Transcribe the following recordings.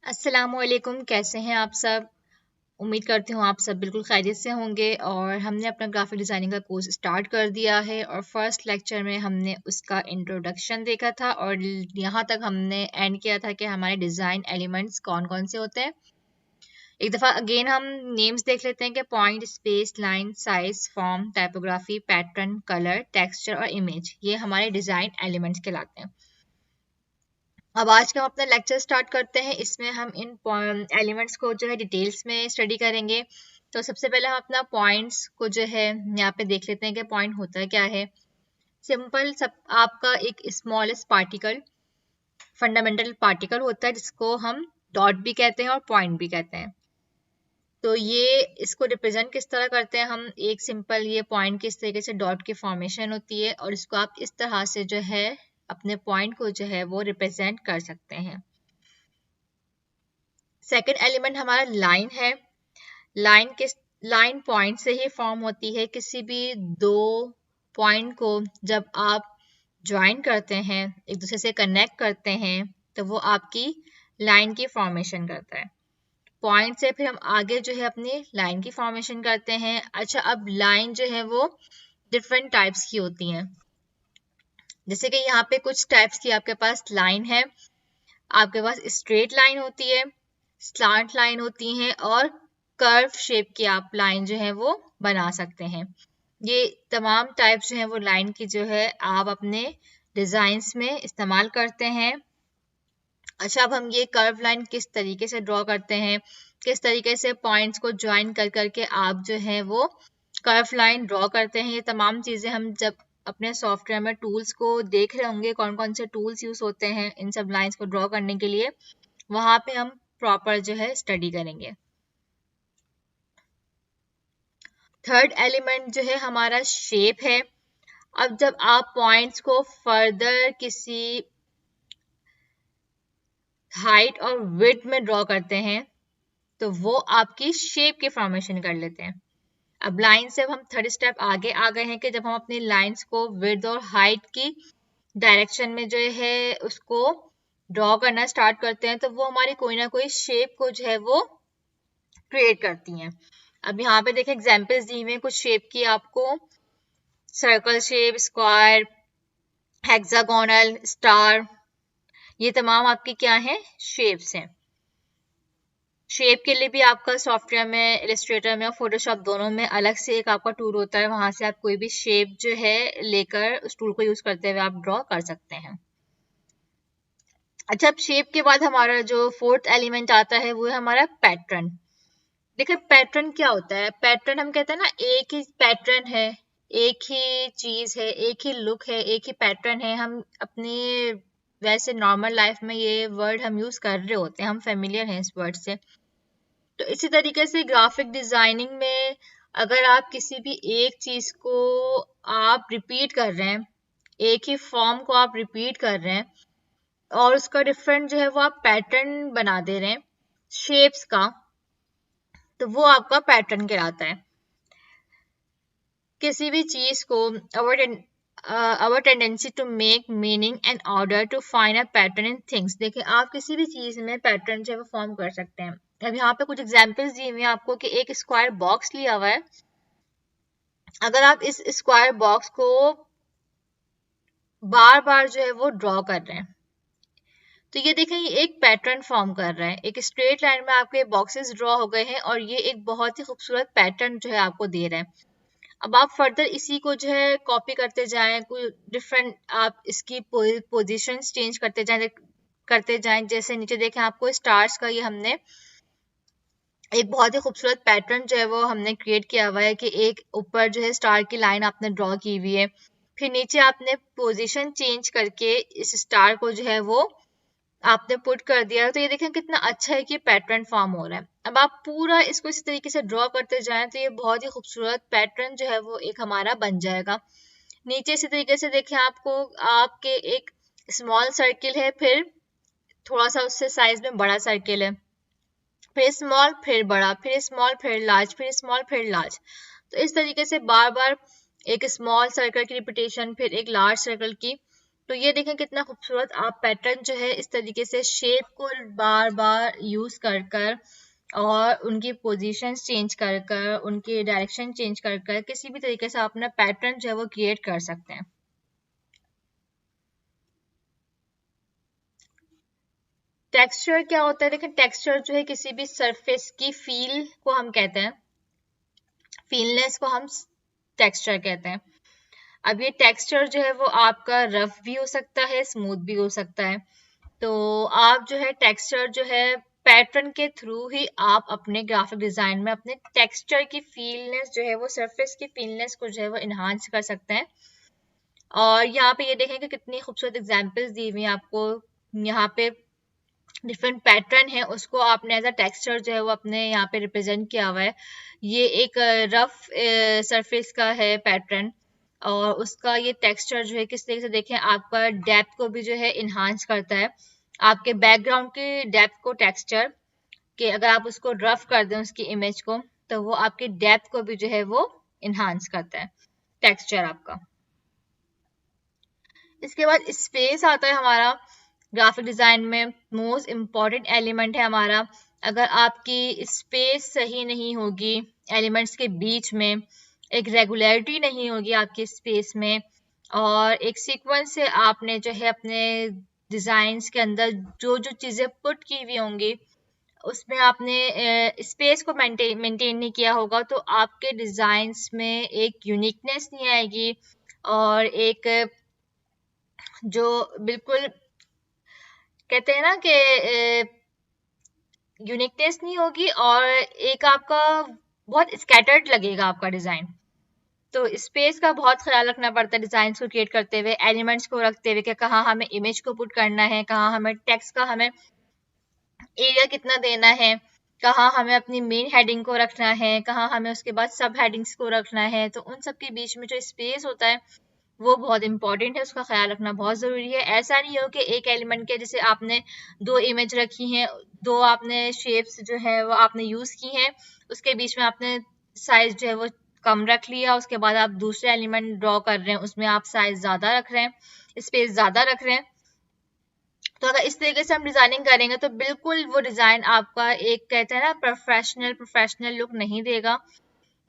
अस्सलामुअलैकुम, कैसे हैं आप सब। उम्मीद करती हूँ आप सब बिल्कुल खैरियत से होंगे। और हमने अपना ग्राफिक डिज़ाइनिंग का कोर्स स्टार्ट कर दिया है और फर्स्ट लेक्चर में हमने उसका इंट्रोडक्शन देखा था और यहाँ तक हमने एंड किया था कि हमारे डिज़ाइन एलिमेंट्स कौन कौन से होते हैं। एक दफ़ा अगेन हम नेम्स देख लेते हैं कि point, space, line, size, form, typography, pattern, colour, texture और इमेज, ये हमारे डिज़ाइन एलिमेंट्स कहलाते हैं। अब आज का हम अपना लेक्चर स्टार्ट करते हैं। इसमें हम इन एलिमेंट्स को जो है डिटेल्स में स्टडी करेंगे। तो सबसे पहले हम अपना पॉइंट्स को जो है यहाँ पे देख लेते हैं कि पॉइंट होता क्या है। सिंपल सब आपका एक स्मॉलेस्ट पार्टिकल, फंडामेंटल पार्टिकल होता है जिसको हम डॉट भी कहते हैं और पॉइंट भी कहते हैं। तो ये इसको रिप्रेजेंट किस तरह करते हैं हम, एक सिंपल ये पॉइंट किस तरीके से डॉट की फॉर्मेशन होती है और इसको आप इस तरह से जो है अपने पॉइंट को जो है वो रिप्रेजेंट कर सकते हैं। सेकंड एलिमेंट हमारा लाइन है। लाइन पॉइंट से ही फॉर्म होती है। किसी भी दो पॉइंट को जब आप ज्वाइन करते हैं, एक दूसरे से कनेक्ट करते हैं, तो वो आपकी लाइन की फॉर्मेशन करता है। पॉइंट से फिर हम आगे जो है अपनी लाइन की फॉर्मेशन करते हैं। अच्छा, अब लाइन जो है वो डिफरेंट टाइप्स की होती हैं। जैसे कि यहाँ पे कुछ टाइप्स की आपके पास लाइन है। आपके पास स्ट्रेट लाइन होती है, स्लांट लाइन होती हैं और कर्व शेप की आप लाइन जो है वो बना सकते हैं। ये तमाम टाइप्स जो है वो लाइन की जो है आप अपने डिजाइन्स में इस्तेमाल करते हैं। अच्छा, अब हम ये कर्व लाइन किस तरीके से ड्रॉ करते हैं, किस तरीके से पॉइंट्स को ज्वाइन कर करके आप जो है वो कर्व लाइन ड्रॉ करते हैं, ये तमाम चीज़ें हम जब अपने सॉफ्टवेयर में टूल्स को देख रहे होंगे, कौन कौन से टूल्स यूज होते हैं इन सब लाइंस को ड्रॉ करने के लिए, वहां पे हम प्रॉपर जो है स्टडी करेंगे। थर्ड एलिमेंट जो है हमारा शेप है। अब जब आप पॉइंट्स को फर्दर किसी हाइट और विड्थ में ड्रॉ करते हैं तो वो आपकी शेप की फॉर्मेशन कर लेते हैं। अब लाइन से हम थर्ड स्टेप आगे आ गए हैं कि जब हम अपनी लाइंस को विड्थ और हाइट की डायरेक्शन में जो है उसको ड्रॉ करना स्टार्ट करते हैं तो वो हमारी कोई ना कोई शेप को जो है वो क्रिएट करती हैं। अब यहाँ पे देखें एग्जांपल्स दी हुई हैं कुछ शेप की आपको, circle shape, square, hexagonal, star, ये तमाम आपकी क्या है, शेप्स हैं। शेप के लिए भी आपका सॉफ्टवेयर में, इलस्ट्रेटर में और फोटोशॉप दोनों में अलग से एक आपका टूल होता है, वहां से आप कोई भी शेप जो है लेकर उस टूल को यूज करते हुए आप ड्रॉ कर सकते हैं। अच्छा, अब शेप के बाद हमारा जो फोर्थ एलिमेंट आता है वो है हमारा पैटर्न। देखिए पैटर्न क्या होता है, पैटर्न हम कहते हैं ना, एक ही पैटर्न है, एक ही चीज है, एक ही लुक है, एक ही पैटर्न है। हम अपनी वैसे नॉर्मल लाइफ में ये वर्ड हम यूज कर रहे होते हैं, हम फेमिलियर हैं इस वर्ड से। तो इसी तरीके से ग्राफिक डिजाइनिंग में अगर आप किसी भी एक चीज को आप रिपीट कर रहे हैं, एक ही फॉर्म को आप रिपीट कर रहे हैं और उसका डिफरेंट जो है वो आप पैटर्न बना दे रहे हैं शेप्स का, तो वो आपका पैटर्न कहलाता है। किसी भी चीज को our tendency to make meaning and order to find a pattern in things। देखिए आप किसी भी चीज में पैटर्न जो है वो फॉर्म कर सकते हैं। अब यहाँ पे कुछ एग्जांपल्स दिए हुए हैं आपको कि एक स्क्वायर बॉक्स लिया हुआ है। अगर आप इस स्क्वायर बॉक्स को बार बार जो है वो ड्रॉ कर रहे हैं तो ये देखें ये एक पैटर्न फॉर्म कर रहा है। एक स्ट्रेट लाइन में आपके बॉक्सेस ड्रॉ हो गए हैं और ये एक बहुत ही खूबसूरत पैटर्न जो है आपको दे रहा है। अब आप फर्दर इसी को जो है कॉपी करते जाएं, कोई डिफरेंट आप इसकी पोजीशंस चेंज करते जाएं। जैसे नीचे देखें आपको स्टार्स का ये हमने एक बहुत ही खूबसूरत पैटर्न जो है वो हमने क्रिएट किया हुआ है कि एक ऊपर जो है स्टार की लाइन आपने ड्रॉ की हुई है, फिर नीचे आपने पोजीशन चेंज करके इस स्टार को जो है वो आपने पुट कर दिया। तो ये देखें कितना अच्छा है कि पैटर्न फॉर्म हो रहा है। अब आप पूरा इसको इस तरीके से ड्रॉ करते जाएं तो ये बहुत ही खूबसूरत पैटर्न जो है वो एक हमारा बन जाएगा। नीचे इसी तरीके से देखें आपको आपके एक स्मॉल सर्किल है, फिर थोड़ा सा उससे साइज में बड़ा सर्किल है, फिर स्मॉल फिर बड़ा, फिर स्मॉल फिर लार्ज, फिर स्मॉल फिर लार्ज। तो इस तरीके से बार बार एक स्मॉल सर्कल की रिपीटेशन, फिर एक लार्ज सर्कल की तो ये देखें कितना खूबसूरत आप पैटर्न जो है इस तरीके से शेप को बार बार यूज कर कर और उनकी पोजीशंस चेंज कर कर उनकी डायरेक्शन चेंज कर कर किसी भी तरीके से आप अपना पैटर्न जो है वो क्रिएट कर सकते हैं। टेक्सचर क्या होता है? देखिए टेक्सचर जो है किसी भी सरफेस की फील को हम कहते हैं, फीलनेस को हम टेक्सचर कहते हैं। अब ये टेक्सचर जो है वो आपका रफ भी हो सकता है, स्मूथ भी हो सकता है। तो आप जो है टेक्सचर जो है पैटर्न के थ्रू ही आप अपने ग्राफिक डिजाइन में अपने टेक्सचर की फीलनेस जो है वो सरफेस की फीलनेस को जो है वो इन्हांस कर सकते हैं। और यहाँ पे ये देखें कि कितनी खूबसूरत एग्जांपल्स दी हुई हैं आपको। यहाँ पे डिफरेंट पैटर्न है उसको आपने एज अ टेक्सचर जो है वो अपने यहाँ पे रिप्रेजेंट किया हुआ है। ये एक रफ सरफेस का है पैटर्न और उसका ये टेक्सचर जो है किस तरीके से देखें आपका डेप्थ को भी जो है इन्हांस करता है। आपके बैकग्राउंड के डेप्थ को टेक्सचर के अगर आप उसको रफ कर दें उसकी इमेज को तो वो आपकी डेप्थ को भी जो है वो इन्हांस करता है टेक्सचर आपका। इसके बाद स्पेस आता है हमारा ग्राफिक डिजाइन में मोस्ट इम्पॉर्टेंट एलिमेंट है हमारा। अगर आपकी स्पेस सही नहीं होगी एलिमेंट्स के बीच में, एक रेगुलरिटी नहीं होगी आपकी स्पेस में और एक सीक्वेंस से आपने जो है अपने डिजाइन्स के अंदर जो जो चीजें पुट की हुई होंगी उसमें आपने स्पेस को मेंटेन नहीं किया होगा तो आपके डिजाइन्स में एक यूनिकनेस नहीं आएगी और एक जो बिल्कुल कहते हैं ना कि यूनिकनेस नहीं होगी और एक आपका बहुत स्कैटर्ड लगेगा आपका डिजाइन। तो स्पेस का बहुत ख्याल रखना पड़ता है डिजाइन को क्रिएट करते हुए, एलिमेंट्स को रखते हुए कि कहाँ हमें इमेज को पुट करना है, कहाँ हमें टेक्स्ट का हमें एरिया कितना देना है, कहाँ हमें अपनी मेन हेडिंग को रखना है, कहाँ हमें उसके बाद सब हेडिंग्स को रखना है। तो उन सब के बीच में जो स्पेस होता है वो बहुत इंपॉर्टेंट है, उसका ख्याल रखना बहुत जरूरी है। ऐसा नहीं हो कि एक एलिमेंट के जैसे आपने दो इमेज रखी हैं, दो आपने शेप्स जो है वो आपने यूज की हैं, उसके बीच में आपने साइज जो है वो कम रख लिया, उसके बाद आप दूसरे एलिमेंट ड्रॉ कर रहे हैं उसमें आप साइज ज्यादा रख रहे हैं, स्पेस ज्यादा रख रहे हैं। तो अगर इस तरीके से हम डिजाइनिंग करेंगे तो बिल्कुल वो डिजाइन आपका एक कहते हैं ना प्रोफेशनल लुक नहीं देगा।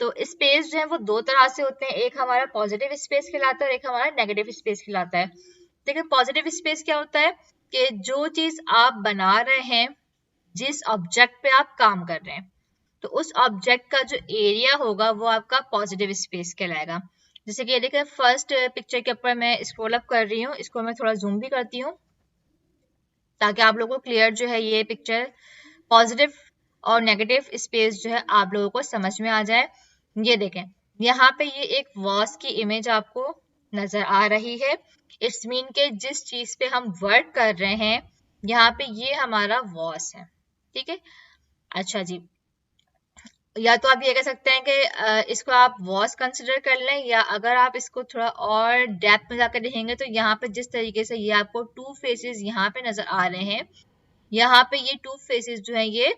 तो स्पेस जो है वो दो तरह से होते हैं, एक हमारा पॉजिटिव स्पेस कहलाता है और एक हमारा नेगेटिव स्पेस कहलाता है। देखिए पॉजिटिव स्पेस क्या होता है कि जो चीज आप बना रहे हैं, जिस ऑब्जेक्ट पे आप काम कर रहे हैं, तो उस ऑब्जेक्ट का जो एरिया होगा वो आपका पॉजिटिव स्पेस कहलाएगा। जैसे कि ये देखिए फर्स्ट पिक्चर के ऊपर मैं स्क्रॉल अप कर रही हूँ, इसको मैं थोड़ा जूम भी करती हूँ ताकि आप लोगों को क्लियर जो है ये पिक्चर पॉजिटिव और नेगेटिव स्पेस जो है आप लोगों को समझ में आ जाए। ये देखें यहाँ पे ये एक वॉस की इमेज आपको नजर आ रही है। इट्स मीन के जिस चीज पे हम वर्क कर रहे हैं यहाँ पे ये हमारा वॉस है, ठीक है। अच्छा जी, या तो आप ये कह सकते हैं कि इसको आप वॉस कंसिडर कर लें, या अगर आप इसको थोड़ा और डेप्थ में जाकर देखेंगे तो यहाँ पे जिस तरीके से ये आपको टू फेसेस यहाँ पे नजर आ रहे हैं, यहाँ पे ये टू फेसेस जो है ये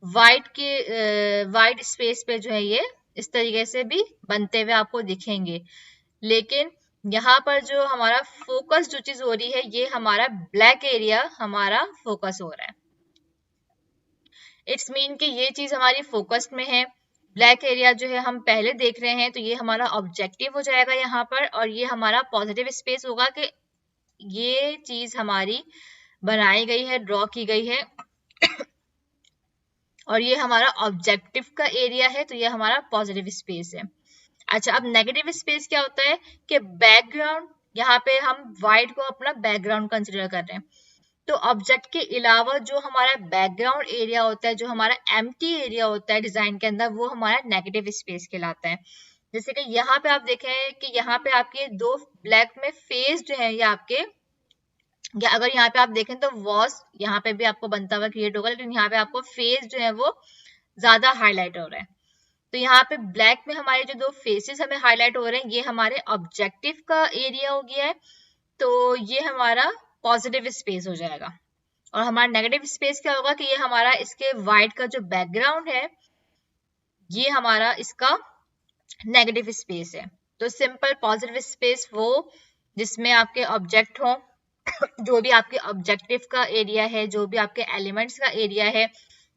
वाइट स्पेस पे जो है ये इस तरीके से भी बनते हुए आपको दिखेंगे। लेकिन यहाँ पर जो हमारा फोकस जो चीज हो रही है ये हमारा ब्लैक एरिया हमारा फोकस हो रहा है। इट्स मीन कि ये चीज हमारी फोकस में है, ब्लैक एरिया जो है हम पहले देख रहे हैं, तो ये हमारा ऑब्जेक्टिव हो जाएगा यहाँ पर और ये हमारा पॉजिटिव स्पेस होगा कि ये चीज हमारी बनाई गई है, ड्रॉ की गई है और ये हमारा ऑब्जेक्टिव का एरिया है, तो ये हमारा पॉजिटिव स्पेस है। अच्छा, अब नेगेटिव स्पेस क्या होता है कि बैकग्राउंड, यहाँ पे हम व्हाइट को अपना बैकग्राउंड कंसिडर कर रहे हैं, तो ऑब्जेक्ट के अलावा जो हमारा बैकग्राउंड एरिया होता है, जो हमारा एम्प्टी एरिया होता है डिजाइन के अंदर, वो हमारा नेगेटिव स्पेस कहलाता है। जैसे कि यहाँ पे आप देखें कि यहाँ पे आपके दो ब्लैक में फेस जो है ये आपके, या अगर यहाँ पे आप देखें तो वॉस यहाँ पे भी आपको बनता हुआ क्रिएट होगा, लेकिन यहाँ पे आपको फेस जो है वो ज्यादा हाईलाइट हो रहा है। तो यहाँ पे ब्लैक में हमारे जो दो फेसेस हमें हाईलाइट हो रहे हैं ये हमारे ऑब्जेक्टिव का एरिया हो गया है, तो ये हमारा पॉजिटिव स्पेस हो जाएगा। और हमारा नेगेटिव स्पेस क्या होगा कि ये हमारा इसके व्हाइट का जो बैकग्राउंड है ये हमारा इसका नेगेटिव स्पेस है। तो सिंपल पॉजिटिव स्पेस वो जिसमें आपके ऑब्जेक्ट हो, जो भी आपके ऑब्जेक्टिव का एरिया है, जो भी आपके एलिमेंट्स का एरिया है,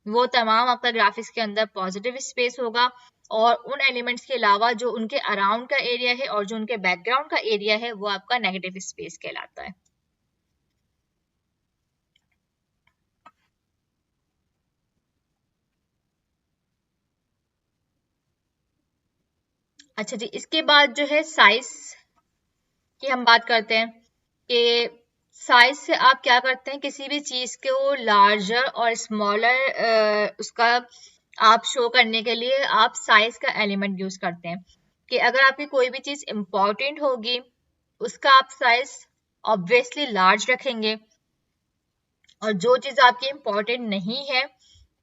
वो तमाम आपका ग्राफिक्स के अंदर पॉजिटिव स्पेस होगा। और उन एलिमेंट्स के अलावा जो उनके अराउंड का एरिया है और जो उनके बैकग्राउंड का एरिया है वो आपका नेगेटिव स्पेस कहलाता है। अच्छा जी, इसके बाद जो है साइज की हम बात करते हैं कि साइज से आप क्या करते हैं, किसी भी चीज को लार्जर और स्मॉलर उसका आप शो करने के लिए आप साइज का एलिमेंट यूज करते हैं। कि अगर आपकी कोई भी चीज इंपॉर्टेंट होगी उसका आप साइज ऑब्वियसली लार्ज रखेंगे, और जो चीज आपकी इंपॉर्टेंट नहीं है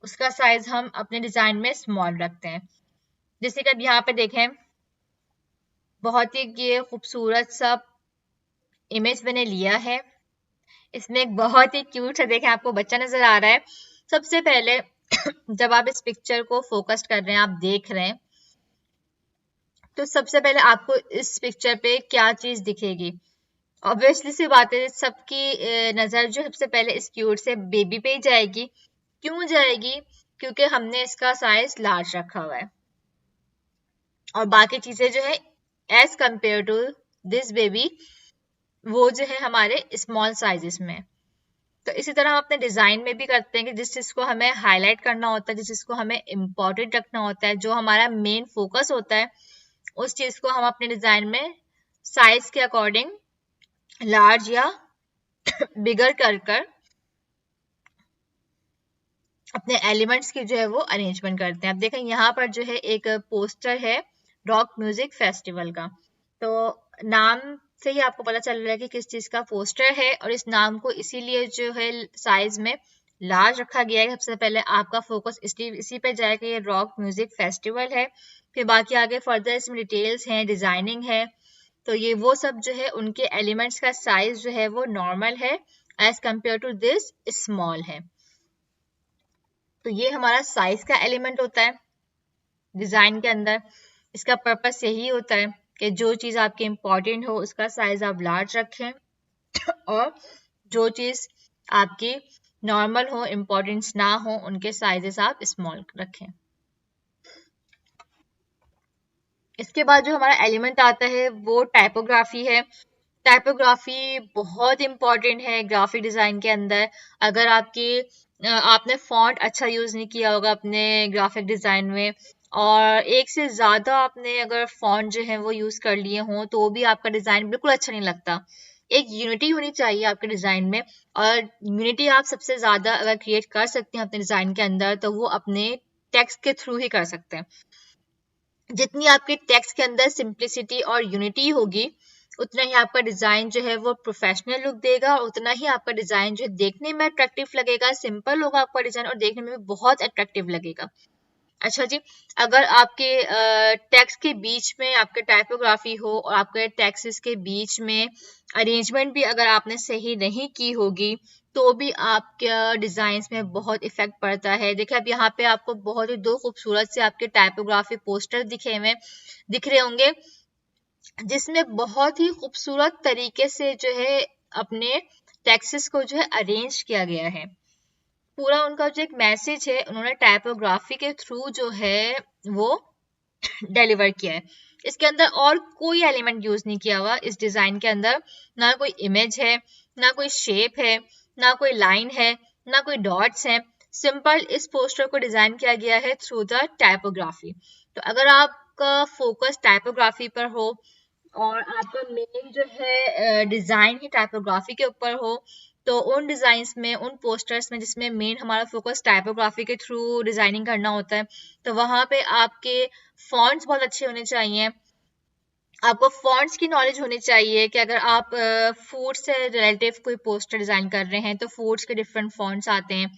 उसका साइज हम अपने डिजाइन में स्मॉल रखते हैं। जैसे कि अब यहाँ पे देखें, बहुत ही ये खूबसूरत सा इमेज मैंने लिया है। इसमें एक बहुत ही क्यूट सा, देखें आपको बच्चा नजर आ रहा है। सबसे पहले जब आप इस पिक्चर को फोकस कर रहे हैं, आप देख रहे हैं, तो सबसे पहले आपको इस पिक्चर पे क्या चीज दिखेगी? ऑब्वियसली सी बात है, सबकी नजर जो सबसे पहले इस क्यूट से बेबी पे ही जाएगी। क्यों जाएगी? क्योंकि हमने इसका साइज लार्ज रखा हुआ है और बाकी चीजें जो है as compare to this baby वो जो है हमारे स्मॉल साइजेस में। तो इसी तरह हम अपने डिजाइन में भी करते हैं कि जिस चीज को हमें हाईलाइट करना होता है, जिस चीज को हमें इम्पोर्टेंट रखना होता है, जो हमारा मेन फोकस होता है, उस चीज को हम अपने डिजाइन में साइज के अकॉर्डिंग लार्ज या बिगर कर कर अपने एलिमेंट्स की जो है वो अरेंजमेंट करते हैं। अब देखें यहाँ पर जो है एक पोस्टर है रॉक म्यूजिक फेस्टिवल का। तो नाम से ही आपको पता चल रहा है कि किस चीज का पोस्टर है, और इस नाम को इसीलिए जो है साइज में लार्ज रखा गया है। सबसे पहले आपका फोकस इसी पे जाएगा कि ये रॉक म्यूजिक फेस्टिवल है। फिर बाकी आगे फर्दर इसमें डिटेल्स हैं, डिजाइनिंग है। तो ये वो सब जो है उनके एलिमेंट्स का साइज जो है वो नॉर्मल है as compare to this small है। तो ये हमारा साइज का एलिमेंट होता है डिजाइन के अंदर। इसका पर्पस यही होता है कि जो चीज आपकी इंपॉर्टेंट हो उसका साइज आप लार्ज रखें, और जो चीज आपकी नॉर्मल हो, इंपॉर्टेंस ना हो, उनके साइजेस आप स्मॉल रखें। इसके बाद जो हमारा एलिमेंट आता है वो टाइपोग्राफी है। टाइपोग्राफी बहुत इंपॉर्टेंट है ग्राफिक डिजाइन के अंदर। अगर आपने फॉन्ट अच्छा यूज नहीं किया होगा अपने ग्राफिक डिजाइन में, और एक से ज्यादा आपने अगर फॉन्ट जो है वो यूज कर लिए हों, तो भी आपका डिजाइन बिल्कुल अच्छा नहीं लगता। एक यूनिटी होनी चाहिए आपके डिजाइन में, और यूनिटी आप सबसे ज्यादा अगर क्रिएट कर सकते हैं अपने डिजाइन के अंदर तो वो अपने टेक्स्ट के थ्रू ही कर सकते हैं। जितनी आपके टेक्स्ट के अंदर सिंप्लिसिटी और यूनिटी होगी, उतना ही आपका डिजाइन जो है वो प्रोफेशनल लुक देगा, और उतना ही आपका डिजाइन जो है देखने में अट्रैक्टिव लगेगा। सिंपल होगा आपका डिजाइन और देखने में भी बहुत अट्रैक्टिव लगेगा। अच्छा जी, अगर आपके टेक्स्ट के बीच में आपके टाइपोग्राफी हो और आपके टेक्स्ट के बीच में अरेंजमेंट भी अगर आपने सही नहीं की होगी, तो भी आपके डिजाइन्स में बहुत इफेक्ट पड़ता है। देखिए अब यहाँ पे आपको बहुत ही दो खूबसूरत से आपके टाइपोग्राफी पोस्टर दिख रहे होंगे, जिसमें बहुत ही खूबसूरत तरीके से जो है अपने टेक्स्ट्स को जो है अरेंज किया गया है। पूरा उनका जो एक मैसेज है उन्होंने टाइपोग्राफी के थ्रू जो है वो डिलीवर किया है। इसके अंदर और कोई एलिमेंट यूज नहीं किया हुआ इस डिजाइन के अंदर। ना कोई इमेज है, ना कोई शेप है, ना कोई लाइन है, ना कोई डॉट्स है। सिंपल इस पोस्टर को डिजाइन किया गया है थ्रू द टाइपोग्राफी। तो अगर आपका फोकस टाइपोग्राफी पर हो और आपका मेन जो है डिजाइन ही टाइपोग्राफी के ऊपर हो, तो उन डिजाइन्स में, उन पोस्टर्स में जिसमें मेन हमारा फोकस टाइपोग्राफी के थ्रू डिजाइनिंग करना होता है, तो वहां पे आपके फॉन्ट्स बहुत अच्छे होने चाहिए। आपको फॉन्ट्स की नॉलेज होनी चाहिए कि अगर आप फूड से रिलेटिव कोई पोस्टर डिजाइन कर रहे हैं तो फूड्स के डिफरेंट फॉन्ट्स आते हैं,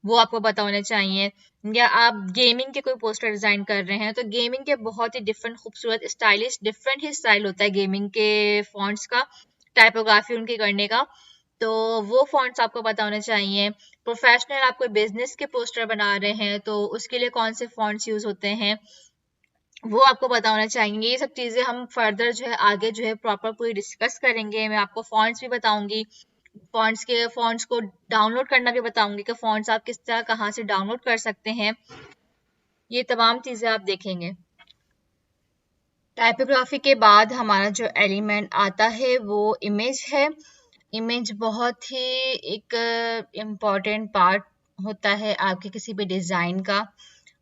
वो आपको पता होने चाहिए। या आप गेमिंग के कोई पोस्टर डिजाइन कर रहे हैं तो गेमिंग के बहुत ही डिफरेंट खूबसूरत स्टाइलिश डिफरेंट ही स्टाइल होता है गेमिंग के फॉन्ट्स का, टाइपोग्राफी उनकी करने का। तो वो फॉन्ट्स आपको पता होने चाहिए। प्रोफेशनल आप कोई बिजनेस के पोस्टर बना रहे हैं तो उसके लिए कौन से फॉन्ट्स यूज होते हैं, वो आपको पता होना चाहिए। ये सब चीज़ें हम फर्दर जो है आगे जो है प्रॉपर पूरी डिस्कस करेंगे। मैं आपको फ़ॉन्ट्स भी बताऊंगी, फ़ॉन्ट्स को डाउनलोड करना भी बताऊंगी कि फ़ॉन्ट्स आप किस तरह कहाँ से डाउनलोड कर सकते हैं। ये तमाम चीज़ें आप देखेंगे। टाइपोग्राफी के बाद हमारा जो एलिमेंट आता है वो इमेज है। इमेज बहुत ही एक इम्पॉर्टेंट पार्ट होता है आपके किसी भी डिज़ाइन का।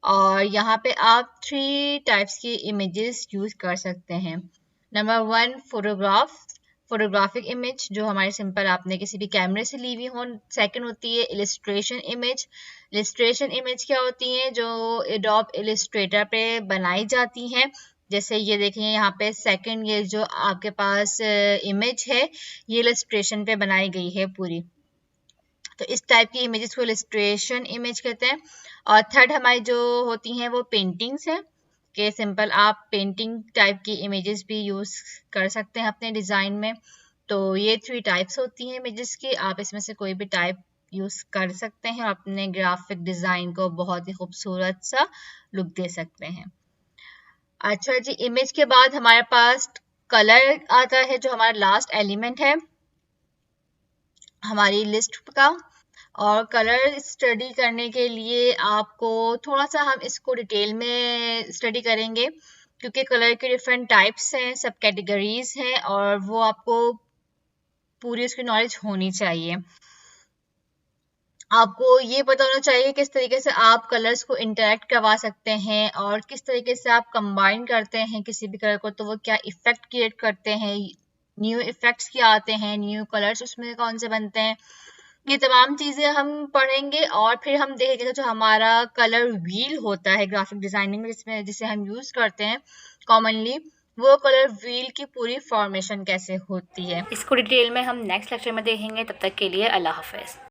और यहाँ पे आप 3 टाइप्स की इमेजेस यूज़ कर सकते हैं। नंबर 1 फोटोग्राफिक इमेज जो हमारे सिंपल आपने किसी भी कैमरे से ली हुई हो। सेकंड होती है इलिस्ट्रेशन इमेज। इलिस्ट्रेशन इमेज क्या होती है, जो एडोब इलिस्ट्रेटर पे बनाई जाती हैं। जैसे ये देखें यहाँ पे सेकंड, ये जो आपके पास इमेज है ये इलिस्ट्रेशन पे बनाई गई है पूरी। तो इस टाइप की इमेजेस को इलिस्ट्रेशन इमेज कहते हैं। और थर्ड हमारी जो होती हैं वो पेंटिंग्स है, कि सिंपल आप पेंटिंग टाइप की इमेजेस भी यूज कर सकते हैं अपने डिजाइन में। तो ये 3 टाइप्स होती हैं इमेजेस की। आप इसमें से कोई भी टाइप यूज कर सकते हैं और अपने ग्राफिक डिजाइन को बहुत ही खूबसूरत सा लुक दे सकते हैं। अच्छा जी, इमेज के बाद हमारे पास कलर आता है, जो हमारा लास्ट एलिमेंट है हमारी लिस्ट का। और कलर स्टडी करने के लिए आपको थोड़ा सा हम इसको डिटेल में स्टडी करेंगे, क्योंकि कलर के डिफरेंट टाइप्स हैं, सब कैटेगरीज हैं, और वो आपको पूरी उसकी नॉलेज होनी चाहिए। आपको ये पता होना चाहिए किस तरीके से आप कलर्स को इंटरेक्ट करवा सकते हैं और किस तरीके से आप कंबाइन करते हैं किसी भी कलर को, तो वो क्या इफेक्ट क्रिएट करते हैं, न्यू इफेक्ट्स क्या आते हैं, न्यू कलर्स उसमें कौन से बनते हैं। ये तमाम चीजें हम पढ़ेंगे और फिर हम देखेंगे जो हमारा कलर व्हील होता है ग्राफिक डिजाइनिंग में, जिसमें जिसे हम यूज करते हैं कॉमनली, वो कलर व्हील की पूरी फॉर्मेशन कैसे होती है, इसको डिटेल में हम नेक्स्ट लेक्चर में देखेंगे। तब तक के लिए अल्लाह हाफिज।